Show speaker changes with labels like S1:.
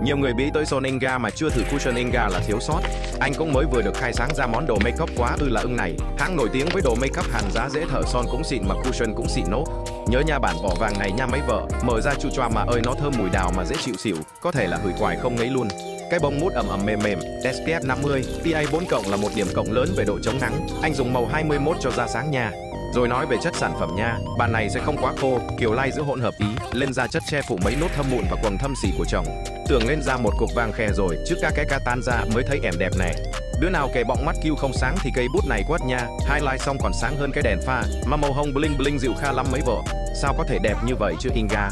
S1: Nhiều người bí tới Son Inga mà chưa thử cushion Inga là thiếu sót. Anh cũng mới vừa được khai sáng ra món đồ makeup quá ư là ưng này. Hãng nổi tiếng với đồ makeup hàn giá dễ thở, son cũng xịn mà cushion cũng xịn nốt. Nhớ nha bản vỏ vàng này nha mấy vợ, mở ra chu choa mà ơi nó thơm mùi đào mà dễ chịu xỉu, có thể là hửi hoài không ngấy luôn. Cái bông mút ẩm ẩm mềm mềm, SPF 50, PA 4+ là một điểm cộng lớn về độ chống nắng. Anh dùng màu 21 cho da sáng nha. Rồi nói về chất sản phẩm nha, bàn này sẽ không quá khô, kiểu lai giữa hỗn hợp ý, lên da chất che phủ mấy nốt thâm mụn và quầng thâm xỉ của chồng. Tưởng lên da một cục vàng khè rồi, trước các cái ca tan ra mới thấy ẻm đẹp nè. Đứa nào kể bọng mắt kiêu không sáng thì cây bút này quất nha, highlight xong còn sáng hơn cái đèn pha, mà màu hồng bling bling dịu kha lắm mấy vợ. Sao có thể đẹp như vậy chứ Inga?